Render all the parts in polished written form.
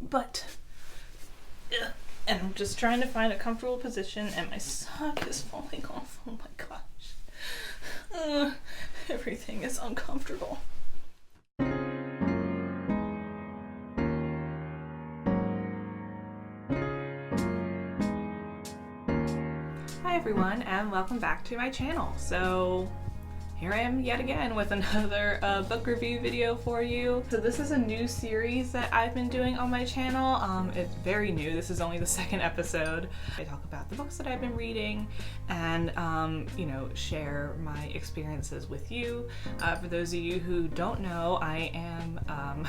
but and I'm just trying to find a comfortable position, and my sock is falling off. Oh my gosh. Everything is uncomfortable. Hi everyone, and welcome back to my channel. So here I am yet again with another book review video for you. So this is a new series that I've been doing on my channel. It's very new. This is only the second episode. I talk about the books that I've been reading and you know, share my experiences with you. For those of you who don't know, I am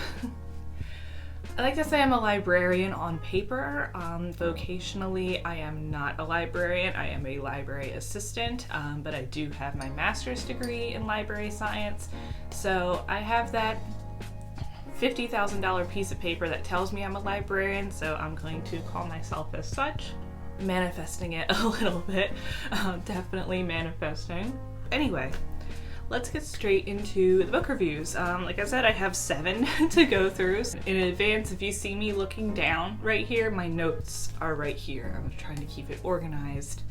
I like to say I'm a librarian on paper. Vocationally, I am not a librarian. I am a library assistant, but I do have my master's degree in library science. So I have that $50,000 piece of paper that tells me I'm a librarian, so I'm going to call myself as such. Manifesting it a little bit, definitely manifesting. Anyway, let's get straight into the book reviews. Like I said, I have 7 to go through. In advance, if you see me looking down right here, my notes are right here. I'm trying to keep it organized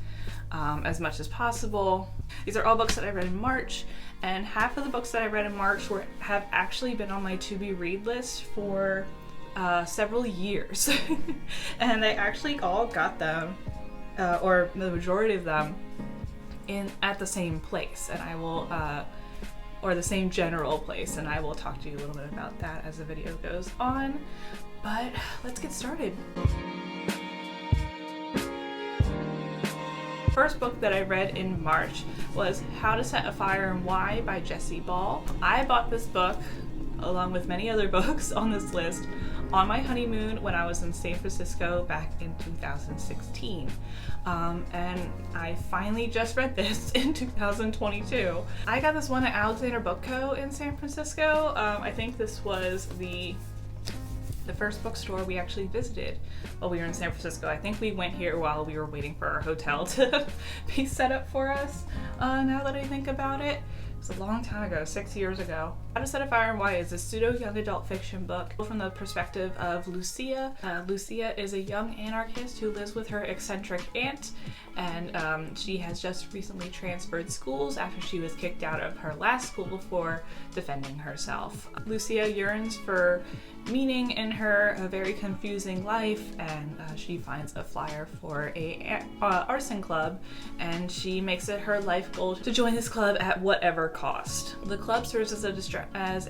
as much as possible. These are all books that I read in March, and half of the books that I read in March have actually been on my to-be-read list for several years. And I actually all got them, or the majority of them, at the same place, and I will or the same general place, and I will talk to you a little bit about that as the video goes on. But let's get started. First book that I read in March was How to Set a Fire and Why by Jessie Ball. I bought this book along with many other books on this list on my honeymoon when I was in San Francisco back in 2016. And I finally just read this in 2022. I got this one at Alexander Book Co. in San Francisco. I think this was the first bookstore we actually visited while we were in San Francisco. I think we went here while we were waiting for our hotel to be set up for us, now that I think about it. It's a long time ago, 6 years ago. How to Set a Fire and Why is a pseudo-young adult fiction book from the perspective of Lucia. Lucia is a young anarchist who lives with her eccentric aunt, and she has just recently transferred schools after she was kicked out of her last school for defending herself. Lucia yearns for meaning in her very confusing life, and she finds a flyer for a arson club, and she makes it her life goal to join this club at whatever cost. The club serves as a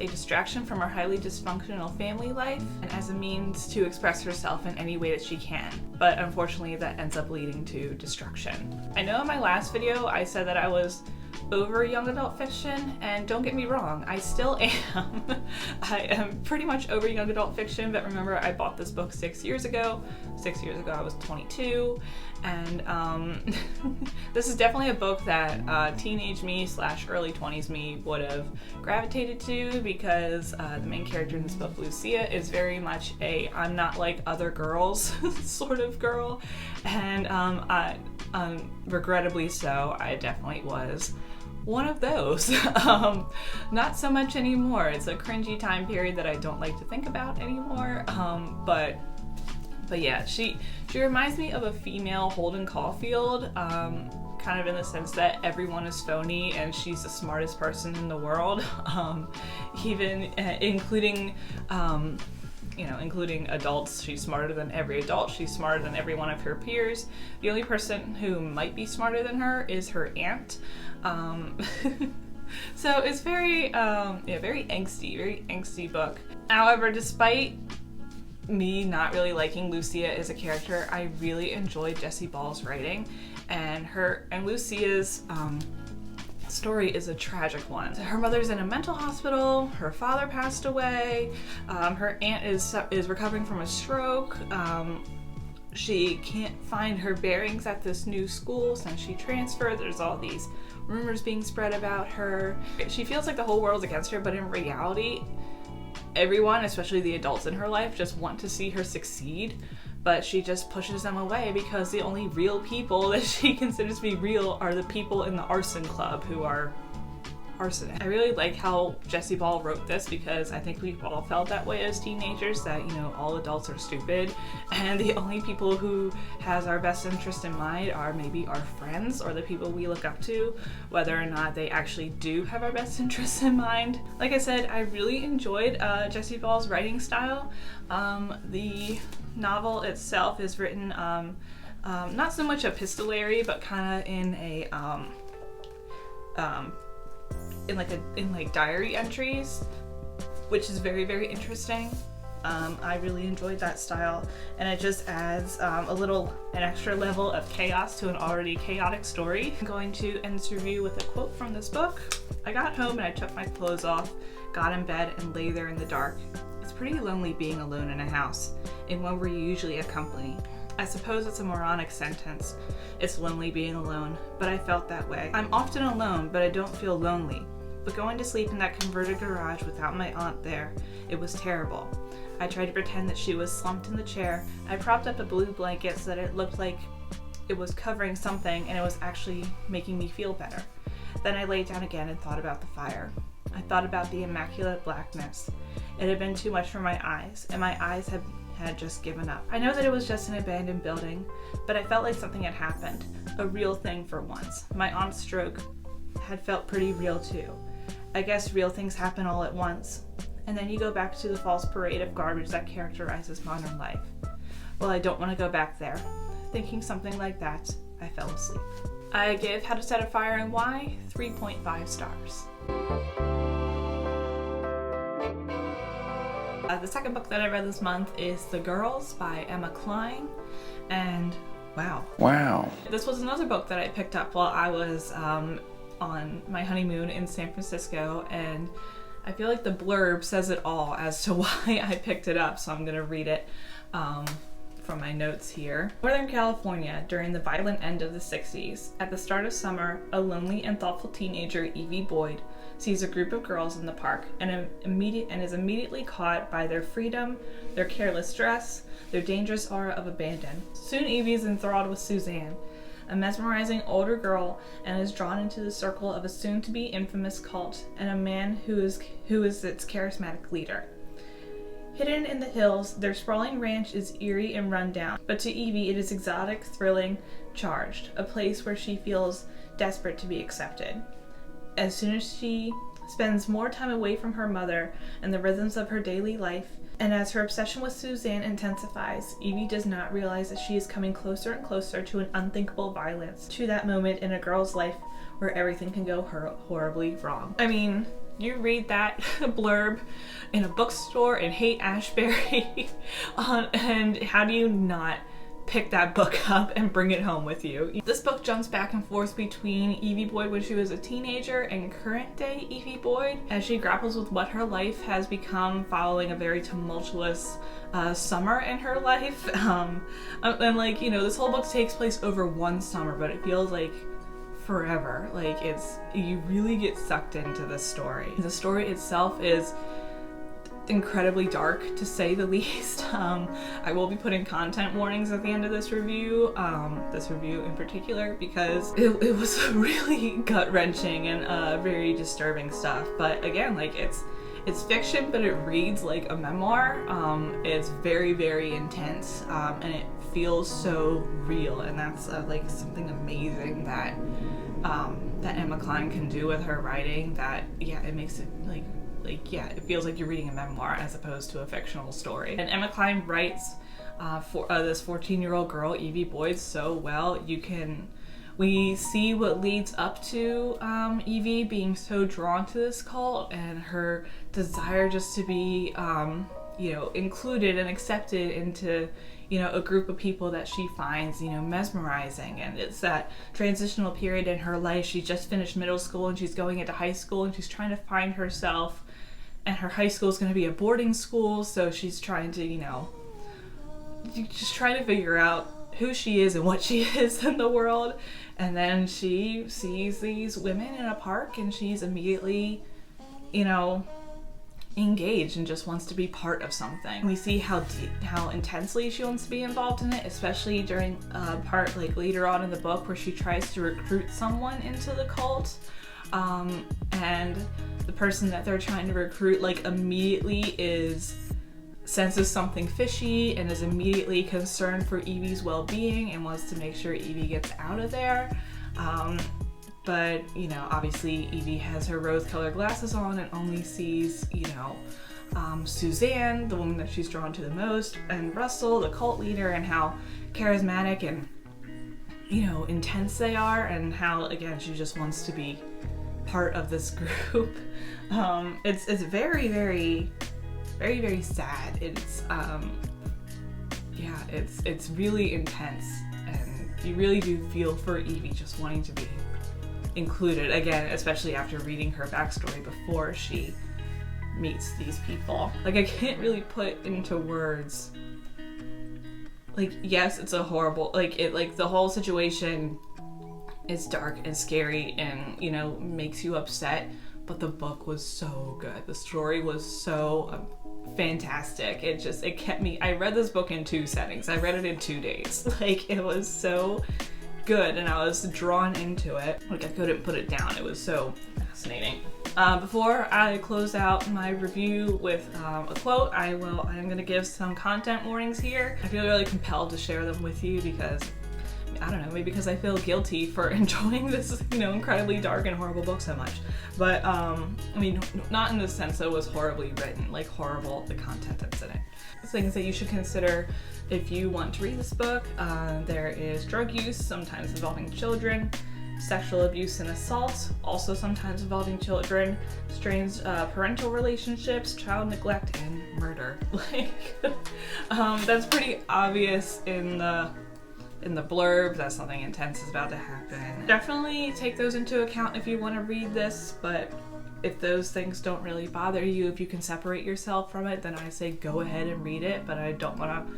distraction from her highly dysfunctional family life and as a means to express herself in any way that she can, but unfortunately that ends up leading to destruction. I know in my last video I said that I was over young adult fiction, and don't get me wrong, I still am. I am pretty much over young adult fiction, but remember, I bought this book 6 years ago. 6 years ago I was 22, and this is definitely a book that teenage me / early 20s me would have gravitated to, because the main character in this book, Lucia, is very much a I'm not like other girls sort of girl, and regrettably so, I definitely was one of those. Not so much anymore. It's a cringy time period that I don't like to think about anymore. But yeah, she reminds me of a female Holden Caulfield, kind of in the sense that everyone is phony and she's the smartest person in the world, even including including adults. She's smarter than every adult. She's smarter than every one of her peers. The only person who might be smarter than her is her aunt. So it's very angsty book. However, despite me not really liking Lucia as a character, I really enjoyed Jessie Ball's writing, and Lucia's story is a tragic one. Her mother's in a mental hospital, her father passed away, her aunt is recovering from a stroke, she can't find her bearings at this new school since she transferred. There's all these rumors being spread about her. She feels like the whole world's against her, but in reality, everyone, especially the adults in her life, just want to see her succeed, but she just pushes them away because the only real people that she considers to be real are the people in the arson club who are arsenic. I really like how Jessie Ball wrote this because I think we've all felt that way as teenagers, that, you know, all adults are stupid and the only people who has our best interest in mind are maybe our friends or the people we look up to, whether or not they actually do have our best interests in mind. Like I said, I really enjoyed Jessie Ball's writing style. The novel itself is written not so much epistolary, but kind of in a in like diary entries, which is very, very interesting. I really enjoyed that style, and it just adds an extra level of chaos to an already chaotic story. I'm going to end this review with a quote from this book. I got home and I took my clothes off, got in bed, and lay there in the dark. It's pretty lonely being alone in a house, in one where you usually have company. I suppose it's a moronic sentence. It's lonely being alone, but I felt that way. I'm often alone, but I don't feel lonely. But going to sleep in that converted garage without my aunt there, it was terrible. I tried to pretend that she was slumped in the chair. I propped up a blue blanket so that it looked like it was covering something and it was actually making me feel better. Then I lay down again and thought about the fire. I thought about the immaculate blackness. It had been too much for my eyes, and my eyes had just given up. I know that it was just an abandoned building, but I felt like something had happened, a real thing for once. My aunt's stroke had felt pretty real too. I guess real things happen all at once, and then you go back to the false parade of garbage that characterizes modern life. Well, I don't want to go back there. Thinking something like that, I fell asleep. I give How to Set a Fire and Why 3.5 stars. The second book that I read this month is The Girls by Emma Cline, and wow. This was another book that I picked up while I was on my honeymoon in San Francisco, and I feel like the blurb says it all as to why I picked it up, so I'm gonna read it from my notes here. Northern California during the violent end of the 60s. At the start of summer, a lonely and thoughtful teenager, Evie Boyd, sees a group of girls in the park and is immediately caught by their freedom, their careless dress, their dangerous aura of abandon. Soon Evie is enthralled with Suzanne, a mesmerizing older girl, and is drawn into the circle of a soon-to-be infamous cult and a man who is its charismatic leader. Hidden in the hills, their sprawling ranch is eerie and rundown, but to Evie it is exotic, thrilling, charged, a place where she feels desperate to be accepted. As soon as she spends more time away from her mother and the rhythms of her daily life, and as her obsession with Suzanne intensifies, Evie does not realize that she is coming closer and closer to an unthinkable violence, to that moment in a girl's life where everything can go horribly wrong. I mean, you read that blurb in a bookstore in Haight-Ashbury, and how do you not pick that book up and bring it home with you? This book jumps back and forth between Evie Boyd when she was a teenager and current day Evie Boyd as she grapples with what her life has become following a very tumultuous summer in her life. And like, you know, this whole book takes place over one summer, but it feels like forever. Like, you really get sucked into this story. The story itself is incredibly dark, to say the least. I will be putting content warnings at the end of this review in particular, because it was really gut-wrenching and very disturbing stuff. But again, like, it's fiction, but it reads like a memoir. It's very, very intense, and it feels so real, and that's like something amazing that Emma Cline can do with her writing. That, yeah, it makes it it feels like you're reading a memoir as opposed to a fictional story. And Emma Cline writes for this 14-year-old girl, Evie Boyd, so well. We see what leads up to Evie being so drawn to this cult and her desire just to be, included and accepted into, a group of people that she finds, mesmerizing. And it's that transitional period in her life. She just finished middle school and she's going into high school and she's trying to find herself. And her high school is going to be a boarding school, so she's trying to, just trying to figure out who she is and what she is in the world. And then she sees these women in a park and she's immediately, engaged and just wants to be part of something. We see how intensely she wants to be involved in it, especially during a part like later on in the book where she tries to recruit someone into the cult. and the person that they're trying to recruit like immediately senses something fishy and is immediately concerned for Evie's well-being and wants to make sure Evie gets out of there. But, you know, obviously Evie has her rose-colored glasses on and only sees, you know, Suzanne, the woman that she's drawn to the most, and Russell, the cult leader, and how charismatic and, you know, intense they are, and how, again, she just wants to be part of this group. It's very, very, very, very sad. It's, yeah, it's really intense, and you really do feel for Evie just wanting to be included, again, especially after reading her backstory before she meets these people. Like, I can't really put into words, like, yes, it's a horrible, like, the whole situation is dark and scary and, you know, makes you upset, but the book was so good. The story was so fantastic. It kept me, I read this book in 2 settings. I read it in 2 days. Like, it was so good and I was drawn into it. Like, I couldn't put it down. It was so fascinating. Before I close out my review with a quote, I'm gonna give some content warnings here. I feel really compelled to share them with you because, I don't know, maybe because I feel guilty for enjoying this, you know, incredibly dark and horrible book so much. But, I mean, not in the sense that it was horribly written, like horrible, the content that's in it. Things that you should consider if you want to read this book. There is drug use, sometimes involving children, sexual abuse and assault, also sometimes involving children, strains parental relationships, child neglect, and murder. Like, that's pretty obvious in the blurb that something intense is about to happen. Definitely take those into account if you want to read this, but if those things don't really bother you, if you can separate yourself from it, then I say go ahead and read it, but I don't want to,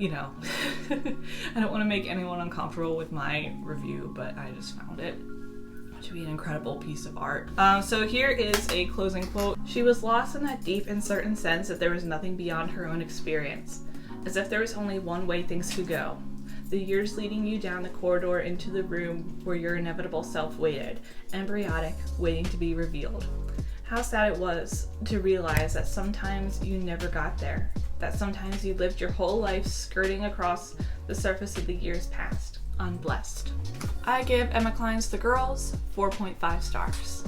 you know, I don't want to make anyone uncomfortable with my review, but I just found it to be an incredible piece of art. So here is a closing quote. "She was lost in that deep and certain sense that there was nothing beyond her own experience, as if there was only one way things could go. The years leading you down the corridor into the room where your inevitable self waited, embryotic, waiting to be revealed. How sad it was to realize that sometimes you never got there, that sometimes you lived your whole life skirting across the surface of the years past, unblessed." I give Emma Cline's The Girls 4.5 stars.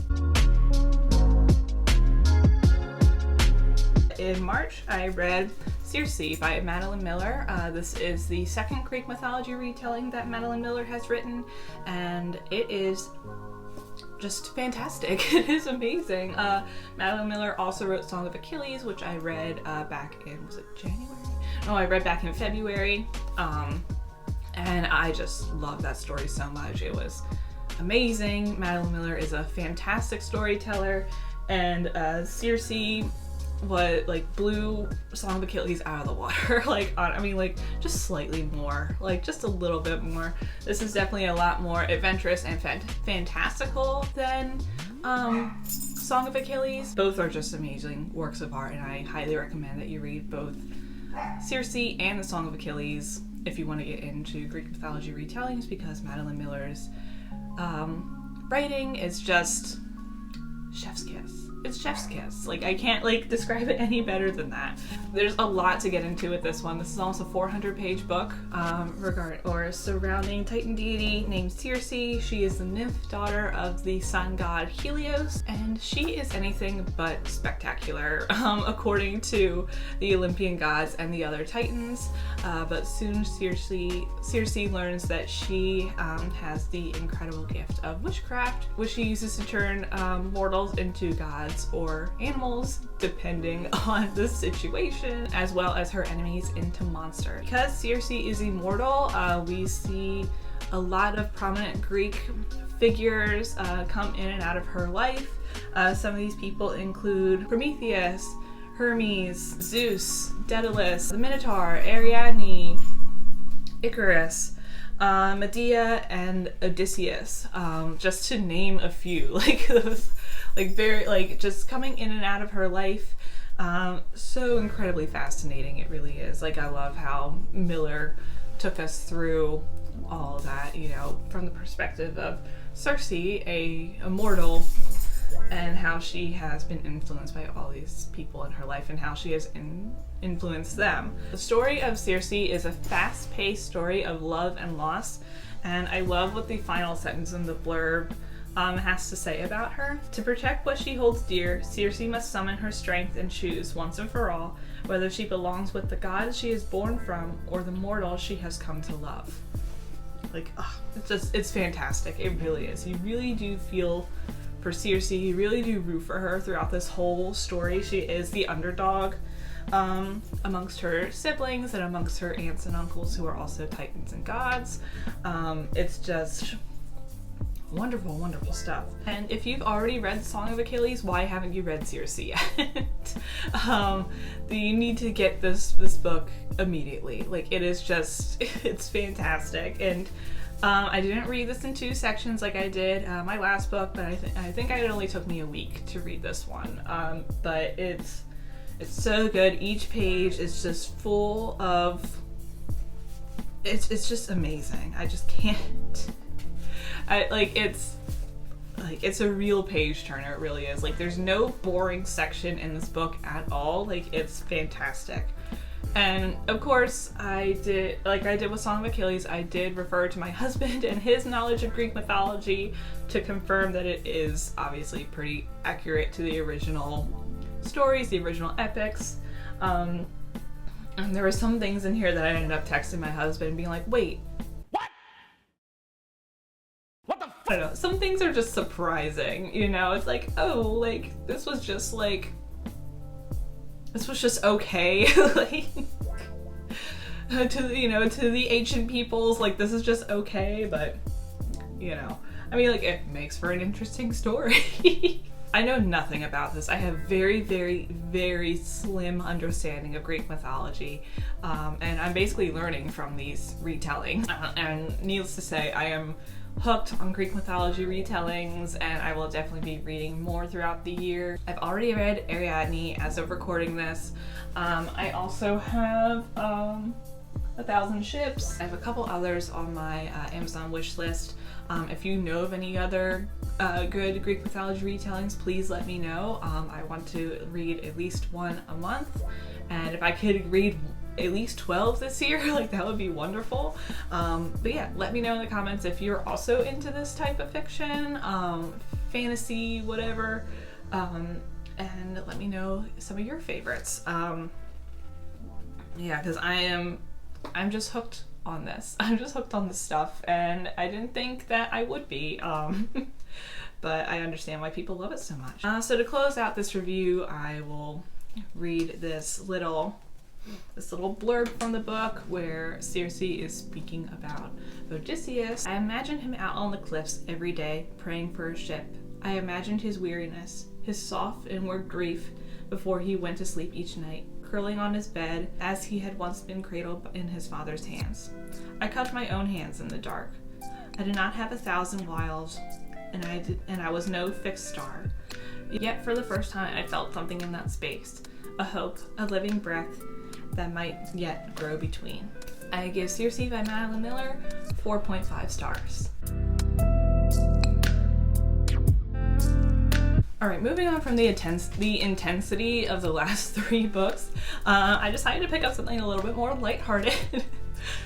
In March, I read Circe by Madeline Miller. This is the second Greek mythology retelling that Madeline Miller has written, and it is just fantastic. It is amazing. Madeline Miller also wrote Song of Achilles, which I read back in, was it January? No, I read back in February, and I just love that story so much. It was amazing. Madeline Miller is a fantastic storyteller, and Circe blew Song of Achilles out of the water. I mean, just slightly more, just a little bit more. This is definitely a lot more adventurous and fantastical than Song of Achilles. Both are just amazing works of art, and I highly recommend that you read both Circe and the Song of Achilles if you want to get into Greek mythology retellings, because Madeline Miller's writing is just chef's kiss. It's chef's kiss. I can't describe it any better than that. There's a lot to get into with this one. This is almost a 400-page book surrounding Titan deity named Circe. She is the nymph daughter of the sun god Helios, and she is anything but spectacular, according to the Olympian gods and the other Titans. But soon Circe learns that she has the incredible gift of witchcraft, which she uses to turn mortals into gods or animals, depending on the situation, as well as her enemies into monsters. Because Circe is immortal, we see a lot of prominent Greek figures come in and out of her life. Some of these people include Prometheus, Hermes, Zeus, Daedalus, the Minotaur, Ariadne, Icarus, Medea, and Odysseus, just to name a few. Those just coming in and out of her life. So incredibly fascinating, it really is. I love how Miller took us through all of that, you know, from the perspective of Circe, a immortal, and how she has been influenced by all these people in her life and how she has influenced them. The story of Circe is a fast-paced story of love and loss, and I love what the final sentence in the blurb has to say about her. To protect what she holds dear, Circe must summon her strength and choose, once and for all, whether she belongs with the god she is born from or the mortal she has come to love. Like, it's fantastic. It really is. You really do feel for Circe. You really do root for her throughout this whole story. She is the underdog amongst her siblings and amongst her aunts and uncles who are also titans and gods. It's just wonderful, wonderful stuff. And if you've already read Song of Achilles, why haven't you read Circe yet? You need to get this book immediately. Like, it is just, it's fantastic. And I didn't read this in 2 sections like I did my last book, but I think it only took me a week to read this one. But it's so good. Each page is just full of, it's just amazing. I just can't. It's a real page turner. It really is. Like, there's no boring section in this book at all. Like, it's fantastic. And of course, I did with Song of Achilles, I did refer to my husband and his knowledge of Greek mythology to confirm that it is obviously pretty accurate to the original stories, the original epics. And there were some things in here that I ended up texting my husband and being like, wait, I don't know, some things are just surprising, you know? It's like, oh, like, this was just okay. Like, to the ancient peoples, like, this is just okay, but, you know, I mean, like, it makes for an interesting story. I know nothing about this. I have very, very, very slim understanding of Greek mythology, and I'm basically learning from these retellings. And needless to say, I am hooked on Greek mythology retellings, and I will definitely be reading more throughout the year. I've already read Ariadne as of recording this. I also have 1,000 Ships. I have a couple others on my Amazon wish list. If you know of any other good Greek mythology retellings, please let me know. I want to read at least one a month, and if I could read at least 12 this year, like, that would be wonderful. But yeah, let me know in the comments if you're also into this type of fiction, fantasy, whatever, and let me know some of your favorites. Yeah, because I'm just hooked on this. I'm just hooked on this stuff, and I didn't think that I would be, but I understand why people love it so much. So to close out this review, I will read this little blurb from the book where Circe is speaking about Odysseus. I imagined him out on the cliffs every day, praying for a ship. I imagined his weariness, his soft inward grief before he went to sleep each night, curling on his bed as he had once been cradled in his father's hands. I cupped my own hands in the dark. I did not have 1,000 wiles, and I was no fixed star. Yet for the first time I felt something in that space, a hope, a living breath that might yet grow between. I give Circe by Madeline Miller 4.5 stars. Alright, moving on from the intensity of the last 3 books, I decided to pick up something a little bit more lighthearted,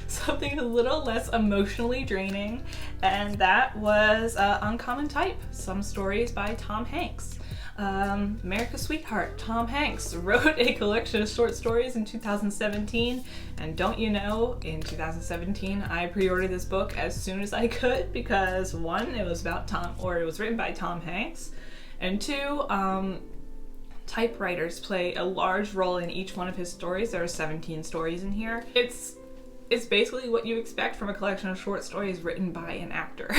something a little less emotionally draining, and that was Uncommon Type, Some Stories by Tom Hanks. America's sweetheart, Tom Hanks, wrote a collection of short stories in 2017, and don't you know, in 2017 I pre-ordered this book as soon as I could because 1, it was written by Tom Hanks, and 2, typewriters play a large role in each one of his stories. There are 17 stories in here. It's basically what you expect from a collection of short stories written by an actor.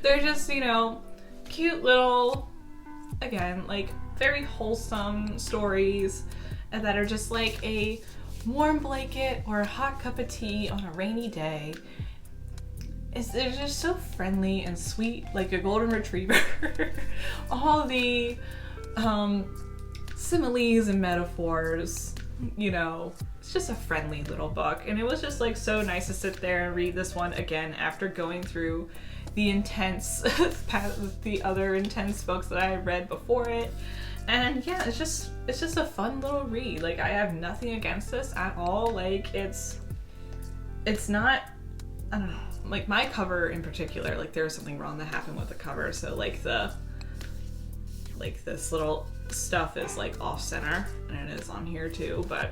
They're just, you know, cute little, again, like, very wholesome stories that are just like a warm blanket or a hot cup of tea on a rainy day. They're just so friendly and sweet, like a golden retriever. All the similes and metaphors you know, it's just a friendly little book. And it was just like so nice to sit there and read this one again after going through the intense, the other intense books that I had read before it. And yeah, it's just a fun little read. Like, I have nothing against this at all. Like, it's not, I don't know, like my cover in particular, like there was something wrong that happened with the cover. So like this little stuff is like off center, and it is on here too, but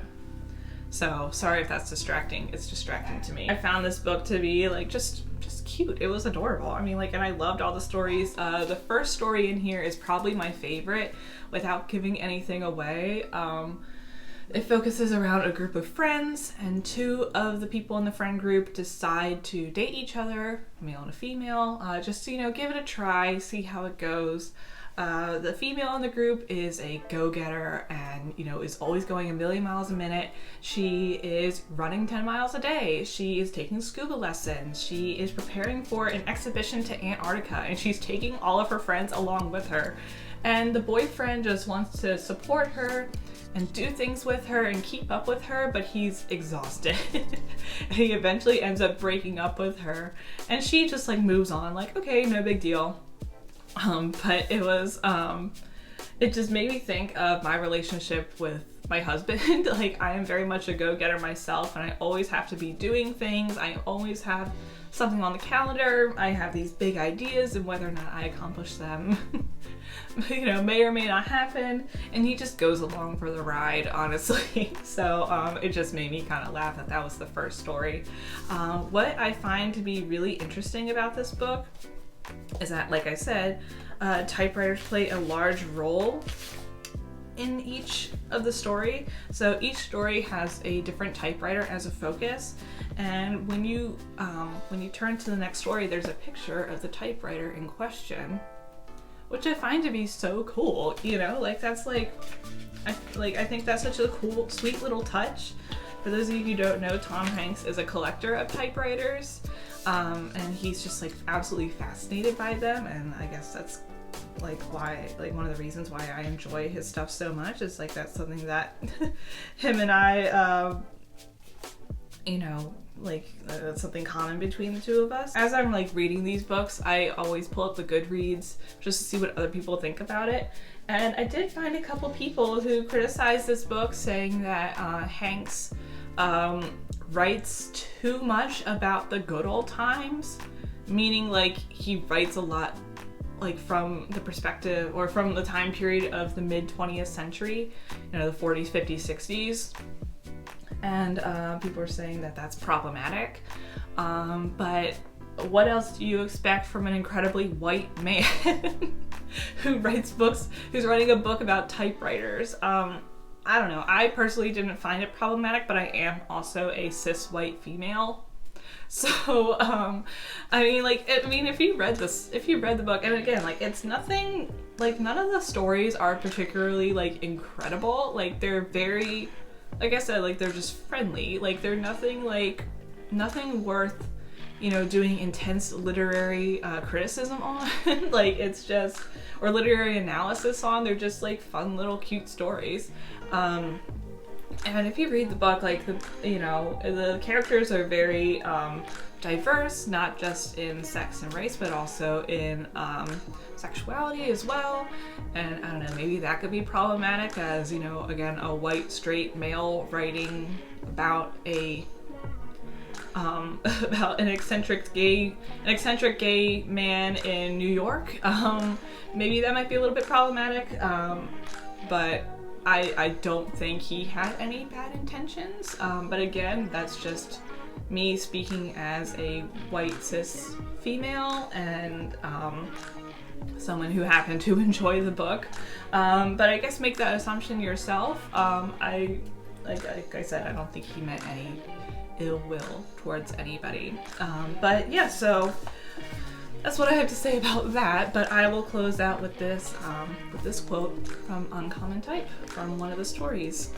so sorry if that's distracting. It's distracting to me. I found this book to be like just cute. It was adorable. I mean, like, and I loved all the stories. The first story in here is probably my favorite without giving anything away. It focuses around a group of friends, and two of the people in the friend group decide to date each other, a male and a female, just to, you know, give it a try, see how it goes. The female in the group is a go-getter and, you know, is always going a million miles a minute. She is running 10 miles a day. She is taking scuba lessons. She is preparing for an exhibition to Antarctica, and she's taking all of her friends along with her. And the boyfriend just wants to support her and do things with her and keep up with her, but he's exhausted. And he eventually ends up breaking up with her. And she just like moves on, like, okay, no big deal. But it was, it just made me think of my relationship with my husband. Like, I am very much a go-getter myself, and I always have to be doing things. I always have something on the calendar. I have these big ideas, and whether or not I accomplish them, you know, may or may not happen. And he just goes along for the ride, honestly. So it just made me kind of laugh that was the first story. What I find to be really interesting about this book is that, like I said, typewriters play a large role in each of the story. So each story has a different typewriter as a focus, and when you turn to the next story, there's a picture of the typewriter in question, which I find to be so cool. You know, like that's like I think that's such a cool, sweet little touch. For those of you who don't know, Tom Hanks is a collector of typewriters, and he's just like absolutely fascinated by them, and I guess that's like why, like one of the reasons why I enjoy his stuff so much is like that's something that him and I, you know, like that's something common between the two of us. As I'm like reading these books, I always pull up the Goodreads just to see what other people think about it. And I did find a couple people who criticized this book, saying that Hanks writes too much about the good old times, meaning like he writes a lot like from the perspective or from the time period of the mid 20th century, you know, the 40s, 50s, 60s. And people are saying that that's problematic. But what else do you expect from an incredibly white man who writes books, who's writing a book about typewriters? I don't know. I personally didn't find it problematic, but I am also a cis white female. So, I mean, like, if you read the book, and again, like, it's nothing, like, none of the stories are particularly, like, incredible. Like, they're very, like I said, like, they're just friendly. Like, they're nothing worth, you know, doing intense literary criticism on. Like, it's just, or literary analysis on. They're just, like, fun little cute stories. And if you read the book, like, the characters are very diverse, not just in sex and race, but also in sexuality as well. And I don't know, maybe that could be problematic as, you know, again, a white straight male writing about about an eccentric gay man in New York. Maybe that might be a little bit problematic, but I don't think he had any bad intentions, but again, that's just me speaking as a white cis female and someone who happened to enjoy the book. But I guess make that assumption yourself. Like I said, I don't think he meant any ill will towards anybody. But yeah, so that's what I have to say about that, but I will close out with this quote from Uncommon Type from one of the stories.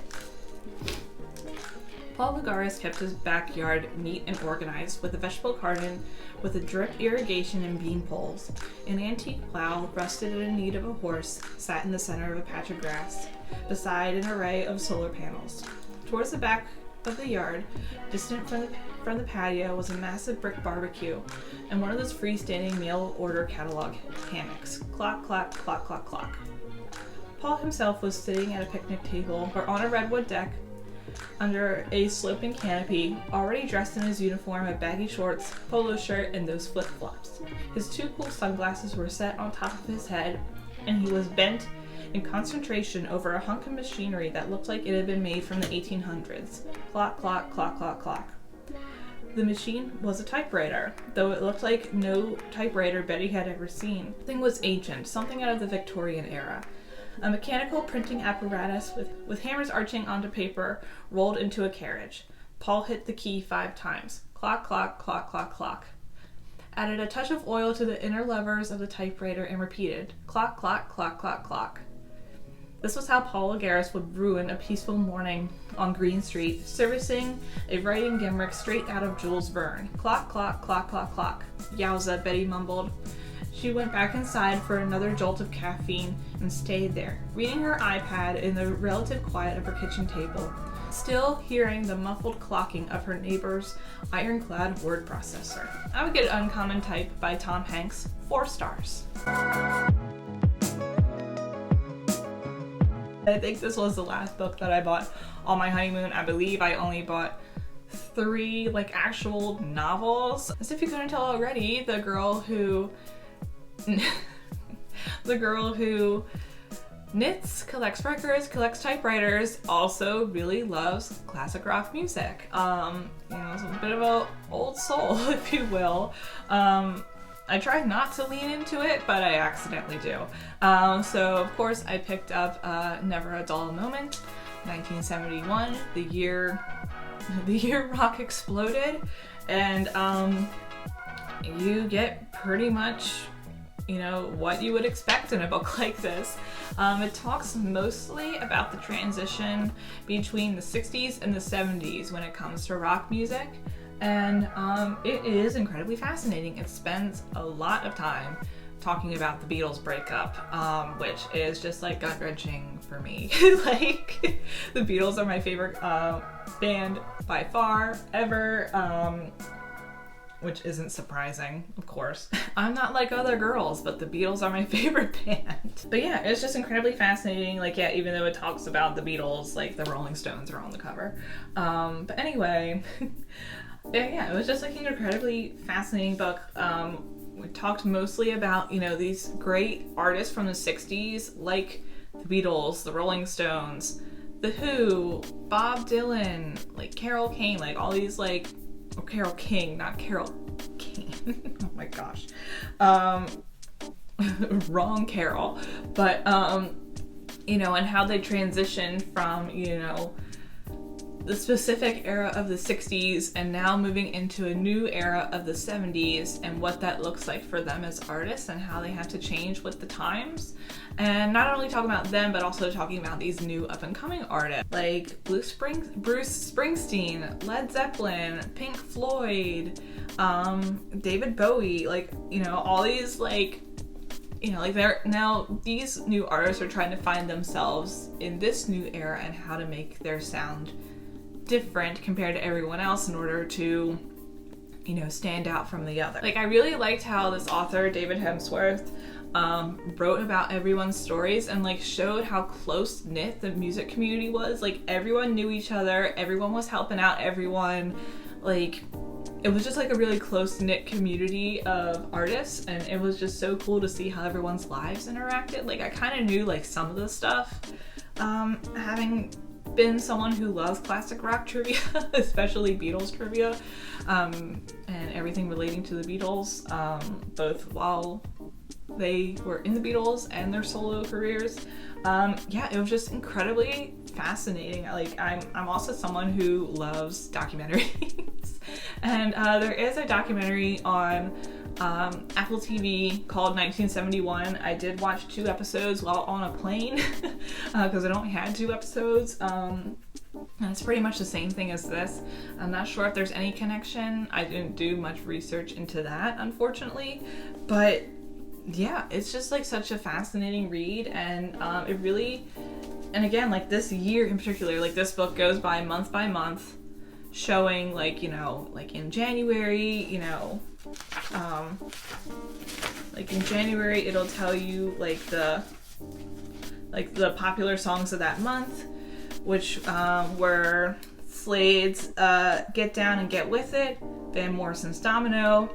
Paul Lagares kept his backyard neat and organized, with a vegetable garden with a drip irrigation and bean poles. An antique plow, rusted and in need of a horse, sat in the center of a patch of grass, beside an array of solar panels. Towards the back of the yard, distant from the patio, was a massive brick barbecue and one of those freestanding mail order catalog hammocks. Clock, clock, clock, clock, clock. Paul himself was sitting at a picnic table or on a redwood deck under a sloping canopy, already dressed in his uniform of baggy shorts, polo shirt, and those flip-flops. His two cool sunglasses were set on top of his head, and he was bent in concentration over a hunk of machinery that looked like it had been made from the 1800s. Clock, clock, clock, clock, clock. The machine was a typewriter, though it looked like no typewriter Betty had ever seen. The thing was ancient, something out of the Victorian era. A mechanical printing apparatus with hammers arching onto paper rolled into a carriage. Paul hit the key 5 times. Clock, clock, clock, clock, clock. Added a touch of oil to the inner levers of the typewriter and repeated. Clock, clock, clock, clock, clock. This was how Paul Agaris would ruin a peaceful morning on Green Street, servicing a writing gimmick straight out of Jules Verne. Clock, clock, clock, clock, clock. Yowza, Betty mumbled. She went back inside for another jolt of caffeine and stayed there, reading her iPad in the relative quiet of her kitchen table, still hearing the muffled clocking of her neighbor's ironclad word processor. I would get Uncommon Type by Tom Hanks, 4 stars. I think this was the last book that I bought on my honeymoon. I believe I only bought 3 actual novels. As if you couldn't tell already, the girl who knits, collects records, collects typewriters, also really loves classic rock music. It's a bit of an old soul, if you will. I try not to lean into it, but I accidentally do. So of course I picked up Never a Dull Moment, 1971, the year rock exploded, and you get pretty much what you would expect in a book like this. It talks mostly about the transition between the 60s and the 70s when it comes to rock music, and it is incredibly fascinating. It spends a lot of time talking about the Beatles breakup, which is just gut-wrenching for me. The Beatles are my favorite band by far, ever. Which isn't surprising, of course. I'm not like other girls, but the Beatles are my favorite band. But yeah, it's just incredibly fascinating. Even though it talks about the Beatles, the Rolling Stones are on the cover. But anyway, yeah, it was just an incredibly fascinating book. We talked mostly about, these great artists from the 60s, like the Beatles, the Rolling Stones, The Who, Bob Dylan, Carole King, all these Carole King, not Carole King. Oh my gosh. Wrong Carol. But, and how they transitioned from, the specific era of the 60s and now moving into a new era of the 70s and what that looks like for them as artists and how they have to change with the times. And not only talking about them, but also talking about these new up-and-coming artists like Bruce Springsteen, Led Zeppelin, Pink Floyd, David Bowie, all these they're now, these new artists are trying to find themselves in this new era and how to make their sound different compared to everyone else in order to, stand out from the other. I really liked how this author, David Hemsworth, wrote about everyone's stories and showed how close-knit the music community was. Everyone knew each other, everyone was helping out everyone. It was just a really close-knit community of artists, and it was just so cool to see how everyone's lives interacted. I kind of knew some of the stuff, having been someone who loves classic rock trivia, especially Beatles trivia, and everything relating to the Beatles, both while they were in the Beatles and their solo careers. Yeah, it was just incredibly fascinating. I'm also someone who loves documentaries, and there is a documentary on Apple TV called 1971. I did watch 2 episodes while on a plane because I only had 2 episodes. And it's pretty much the same thing as this. I'm not sure if there's any connection. I didn't do much research into that, unfortunately. But yeah, it's just such a fascinating read, and it really And again, like this year in particular, like this book goes by month, showing like, you know, like in January, you know, like in January it'll tell you like the popular songs of that month, which were Slade's Get Down and Get With It, Van Morrison's Domino,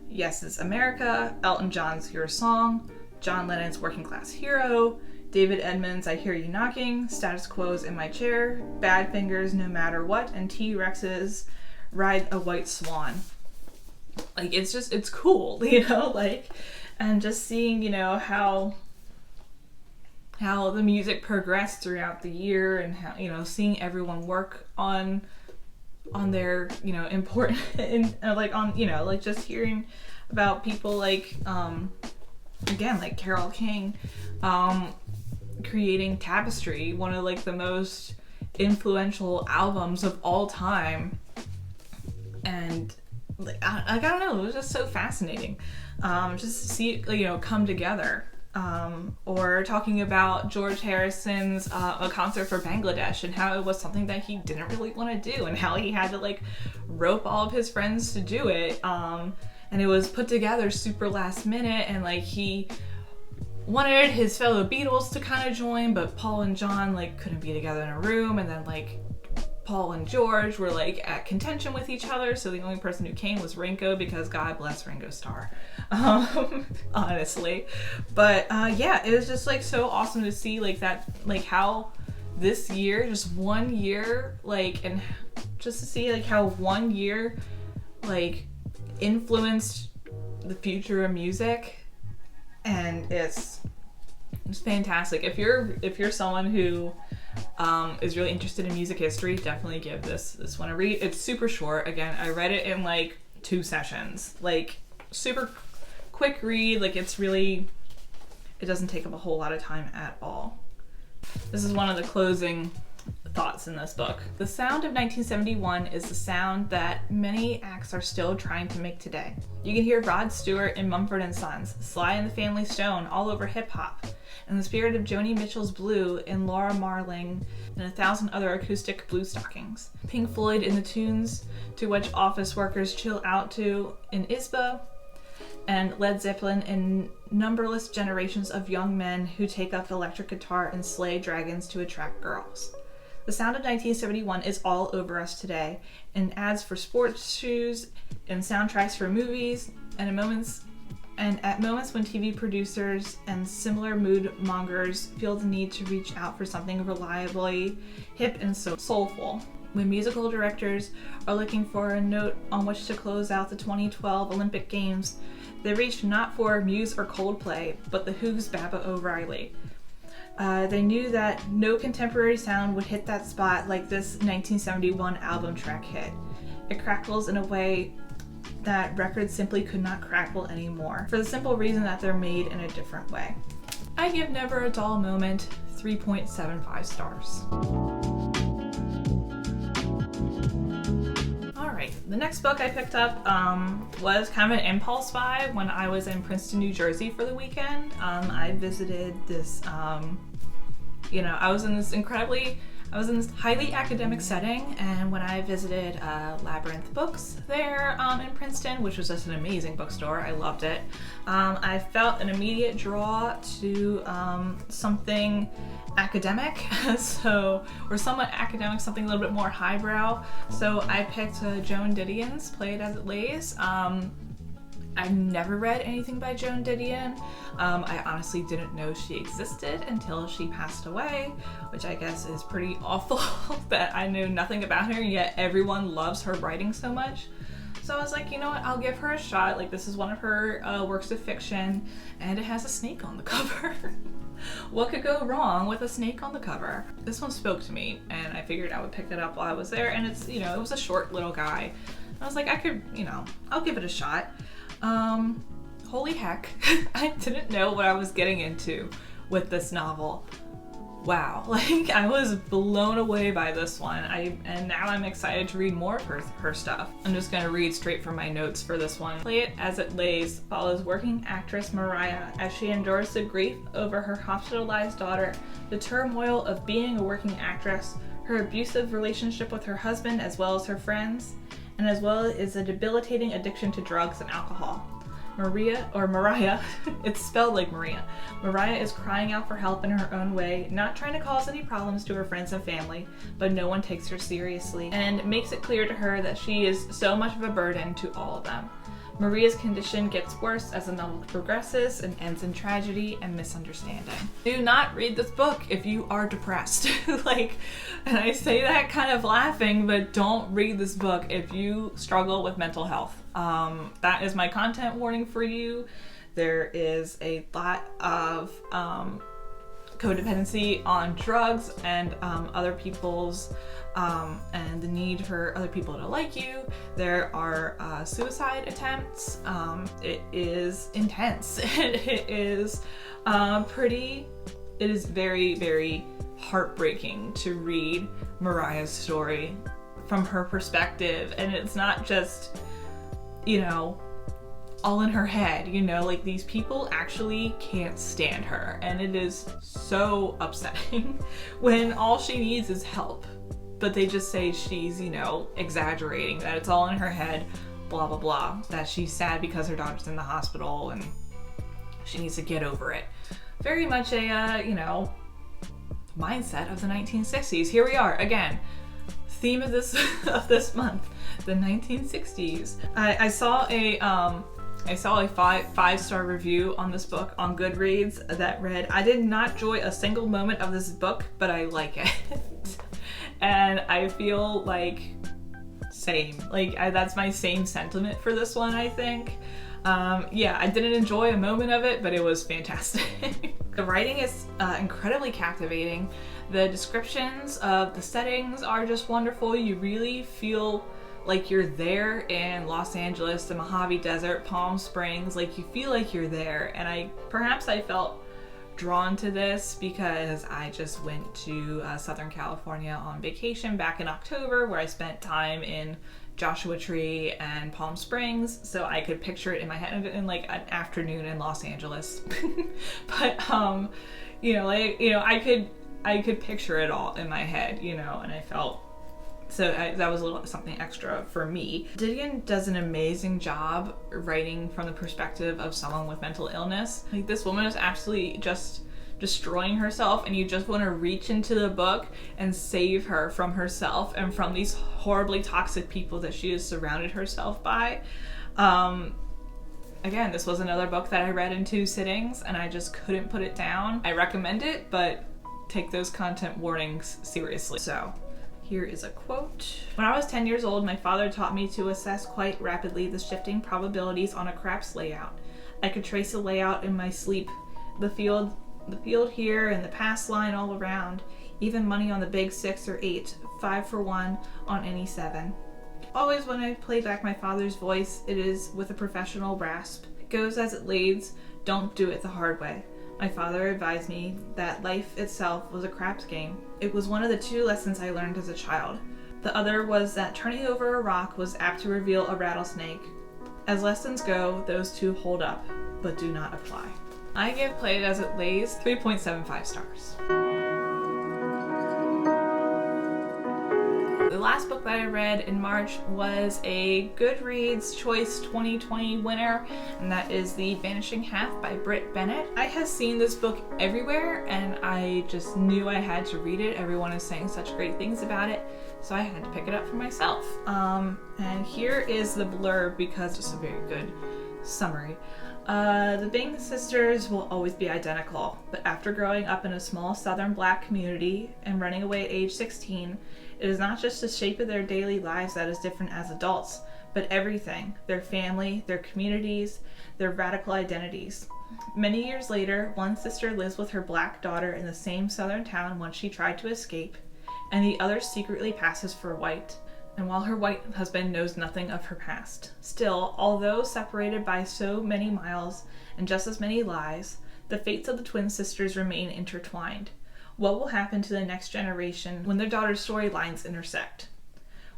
Yes It's America, Elton John's Your Song, John Lennon's Working Class Hero, David Edmonds' I Hear You Knocking, Status Quo's In My Chair, Badfinger's No Matter What, and T-Rex's Ride a White Swan. Like, it's cool, you know, like, and just seeing, you know, how the music progressed throughout the year, and how, you know, seeing everyone work on their, you know, important, like on, you know, like just hearing about people like, again, like Carole King, creating Tapestry, one of like the most influential albums of all time. And like, I don't know, it was just so fascinating, just to see it, you know, come together. Or talking about George Harrison's a concert for Bangladesh, and how it was something that he didn't really want to do, and how he had to like rope all of his friends to do it, and it was put together super last minute, and like he wanted his fellow Beatles to kind of join, but Paul and John like couldn't be together in a room, and then like Paul and George were like at contention with each other, so the only person who came was Ringo, because God bless Ringo Starr, honestly. But yeah, it was just like so awesome to see like that, like how this year, just 1 year, like, and just to see like how 1 year like influenced the future of music. And it's fantastic. If you're someone who is really interested in music history, definitely give this one a read. It's super short. Again, I read it in like 2 sessions, like super quick read. Like it doesn't take up a whole lot of time at all. This is one of the closing thoughts in this book. The sound of 1971 is the sound that many acts are still trying to make today. You can hear Rod Stewart in Mumford & Sons, Sly and the Family Stone all over hip-hop, and the spirit of Joni Mitchell's Blue in Laura Marling and 1,000 other acoustic blue stockings. Pink Floyd in the tunes to which office workers chill out to in ISBA, and Led Zeppelin in numberless generations of young men who take up electric guitar and slay dragons to attract girls. The sound of 1971 is all over us today, in ads for sports shoes, and soundtracks for movies, and at moments when TV producers and similar mood mongers feel the need to reach out for something reliably hip and so soulful. When musical directors are looking for a note on which to close out the 2012 Olympic Games, they reach not for Muse or Coldplay, but the Who's Baba O'Reilly. They knew that no contemporary sound would hit that spot like this 1971 album track hit. It crackles in a way that records simply could not crackle anymore, for the simple reason that they're made in a different way. I give Never a Dull Moment 3.75 stars. Alright, the next book I picked up was kind of an impulse buy when I was in Princeton, New Jersey for the weekend. I visited this, I was in this highly academic setting, and when I visited Labyrinth Books there in Princeton, which was just an amazing bookstore, I loved it, I felt an immediate draw to something academic, or somewhat academic, something a little bit more highbrow. So I picked Joan Didion's Play It As It Lays. I've never read anything by Joan Didion. I honestly didn't know she existed until she passed away, which I guess is pretty awful that I knew nothing about her, yet everyone loves her writing so much. So I was like, you know what, I'll give her a shot. Like, this is one of her works of fiction, and it has a snake on the cover. What could go wrong with a snake on the cover? This one spoke to me, and I figured I would pick it up while I was there, and it's, it was a short little guy. I was like, I could, I'll give it a shot. Holy heck, I didn't know what I was getting into with this novel. wow, like I was blown away by this one. And now I'm excited to read more of her stuff. I'm just gonna read straight from my notes for this one. Play It As It Lays follows working actress Mariah as she endures the grief over her hospitalized daughter, the turmoil of being a working actress, her abusive relationship with her husband as well as her friends, and as well as a debilitating addiction to drugs and alcohol. Mariah, it's spelled like Maria. Mariah is crying out for help in her own way, not trying to cause any problems to her friends and family, but no one takes her seriously, and makes it clear to her that she is so much of a burden to all of them. Maria's condition gets worse as the novel progresses and ends in tragedy and misunderstanding. Do not read this book if you are depressed. And I say that kind of laughing, but don't read this book if you struggle with mental health. That is my content warning for you. There is a lot of codependency on drugs and other people's and the need for other people to like you. There are suicide attempts. It is intense. It is it is very, very heartbreaking to read Mariah's story from her perspective. And it's not just, all in her head, like these people actually can't stand her. And it is so upsetting when all she needs is help. But they just say she's, exaggerating, that it's all in her head, blah, blah, blah, that she's sad because her daughter's in the hospital and she needs to get over it. Very much a, mindset of the 1960s. Here we are again. Theme of this month, the 1960s. I saw a five-star review on this book on Goodreads that read, "I did not enjoy a single moment of this book, but I like it." And I feel like same. That's my same sentiment for this one, I think. I didn't enjoy a moment of it, but it was fantastic. The writing is incredibly captivating. The descriptions of the settings are just wonderful. You really feel like you're there in Los Angeles, the Mojave Desert, Palm Springs. You feel like you're there. And perhaps I felt drawn to this because I just went to Southern California on vacation back in October, where I spent time in Joshua Tree and Palm Springs, so I could picture it in my head in an afternoon in Los Angeles. But I could picture it all in my head, and I felt that was a little something extra for me. Didion does an amazing job writing from the perspective of someone with mental illness. This woman is absolutely just destroying herself, and you just want to reach into the book and save her from herself and from these horribly toxic people that she has surrounded herself by. Again, this was another book that I read in 2 sittings and I just couldn't put it down. I recommend it, but take those content warnings seriously. So here is a quote. "When I was 10 years old, my father taught me to assess quite rapidly the shifting probabilities on a craps layout. I could trace the layout in my sleep, the field here and the pass line all around, even money on the big 6 or 8, 5 for 1 on any 7. Always when I play back my father's voice, it is with a professional rasp. It goes as it leads, don't do it the hard way. My father advised me that life itself was a craps game. It was one of the 2 lessons I learned as a child. The other was that turning over a rock was apt to reveal a rattlesnake. As lessons go, those 2 hold up, but do not apply." I give Play It As It Lays 3.75 stars. The last book that I read in March was a Goodreads Choice 2020 winner, and that is The Vanishing Half by Britt Bennett. I have seen this book everywhere, and I just knew I had to read it. Everyone is saying such great things about it, so I had to pick it up for myself. And here is the blurb, because it's a very good summary. The Bing sisters will always be identical, but after growing up in a small southern black community and running away at age 16, it is not just the shape of their daily lives that is different as adults, but everything, their family, their communities, their radical identities. Many years later, one sister lives with her black daughter in the same southern town once she tried to escape, and the other secretly passes for white. And while her white husband knows nothing of her past. Still, although separated by so many miles and just as many lies, the fates of the twin sisters remain intertwined. What will happen to the next generation when their daughter's storylines intersect?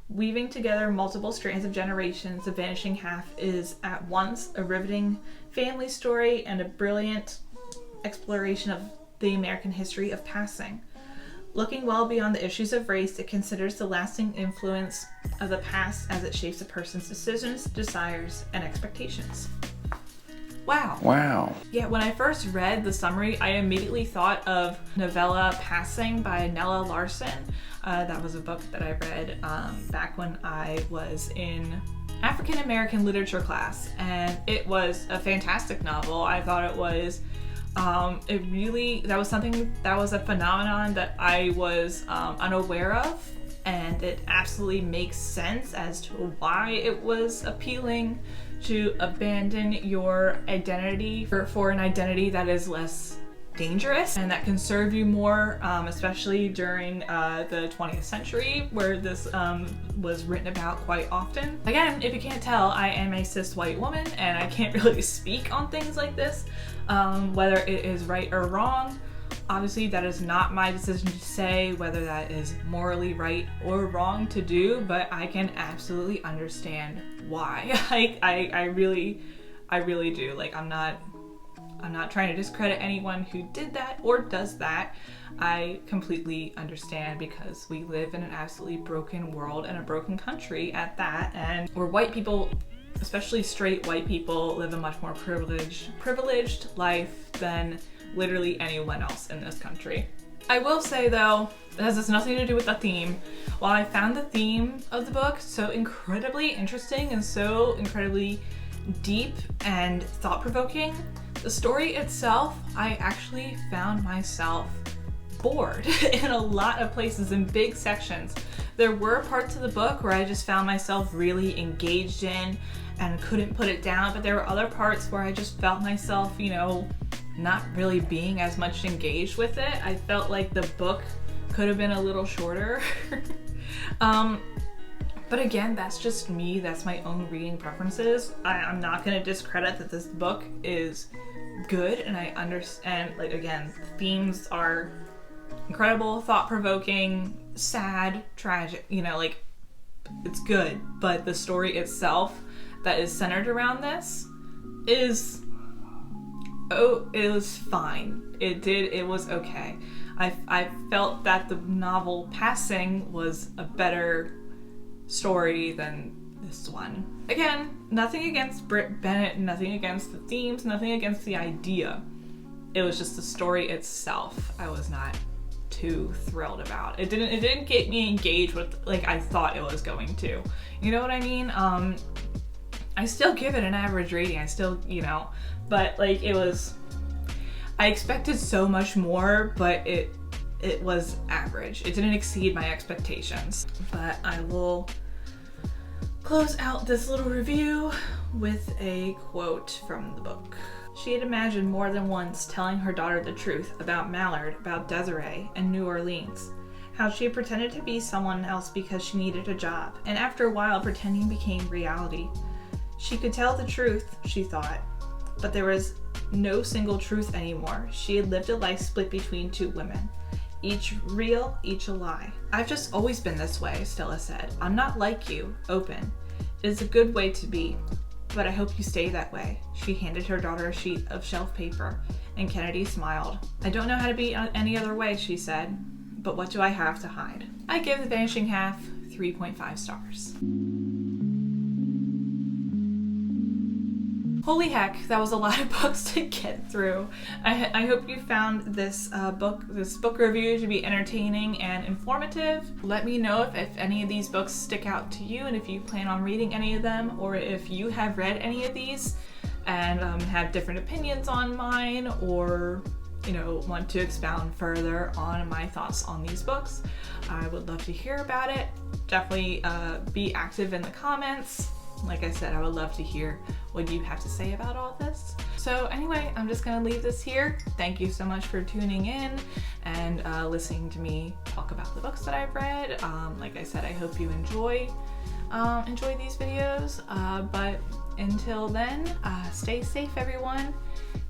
Weaving together multiple strands of generations, The Vanishing Half is at once a riveting family story and a brilliant exploration of the American history of passing. Looking well beyond the issues of race, it considers the lasting influence of the past as it shapes a person's decisions, desires, and expectations. Wow. Wow. Yeah, when I first read the summary, I immediately thought of novella Passing by Nella Larson. That was a book that I read back when I was in African American literature class, and it was a fantastic novel. I thought it was that was a phenomenon that I was unaware of, and it absolutely makes sense as to why it was appealing to abandon your identity for an identity that is less dangerous and that can serve you more, especially during the 20th century, where this was written about quite often. Again, if you can't tell, I am a cis white woman and I can't really speak on things like this, whether it is right or wrong. Obviously, that is not my decision to say whether that is morally right or wrong to do, but I can absolutely understand why. I really do. Like, I'm not trying to discredit anyone who did that or does that. I completely understand, because we live in an absolutely broken world and a broken country at that, and where white people, especially straight white people, live a much more privileged life than literally anyone else in this country. I will say though, this has nothing to do with the theme. While I found the theme of the book so incredibly interesting and so incredibly deep and thought-provoking, the story itself, I actually found myself bored in a lot of places, in big sections. There were parts of the book where I just found myself really engaged in and couldn't put it down, but there were other parts where I just felt myself, not really being as much engaged with it. I felt like the book could have been a little shorter. But again, that's just me. That's my own reading preferences. I'm not going to discredit that this book is good, and I understand, like, again, the themes are incredible, thought-provoking, sad, tragic, it's good, but the story itself that is centered around this is, it was fine. It was okay. I felt that the novel Passing was a better story than this one. Again, nothing against Britt Bennett, nothing against the themes, nothing against the idea. It was just the story itself I was not too thrilled about. It didn't get me engaged with like I thought it was going to. You know what I mean? I still give it an average rating. I still, but like I expected so much more, but it was average. It didn't exceed my expectations. But I will close out this little review with a quote from the book. She had imagined more than once telling her daughter the truth about Mallard, about Desiree, and New Orleans. How she had pretended to be someone else because she needed a job, and after a while pretending became reality. She could tell the truth, she thought, but there was no single truth anymore. She had lived a life split between two women. Each real, each a lie. I've just always been this way, Stella said. I'm not like you, open. It is a good way to be, but I hope you stay that way. She handed her daughter a sheet of shelf paper, and Kennedy smiled. I don't know how to be any other way, she said, but what do I have to hide? I give The Vanishing Half 3.5 stars. Holy heck, that was a lot of books to get through. I hope you found this book review to be entertaining and informative. Let me know if any of these books stick out to you, and if you plan on reading any of them, or if you have read any of these and have different opinions on mine, or want to expound further on my thoughts on these books. I would love to hear about it. Definitely be active in the comments. Like I said, I would love to hear what you have to say about all this. So anyway, I'm just gonna leave this here. Thank you so much for tuning in and listening to me talk about the books that I've read. Like I said, I hope you enjoy these videos. But until then, stay safe, everyone.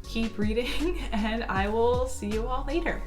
Keep reading, and I will see you all later.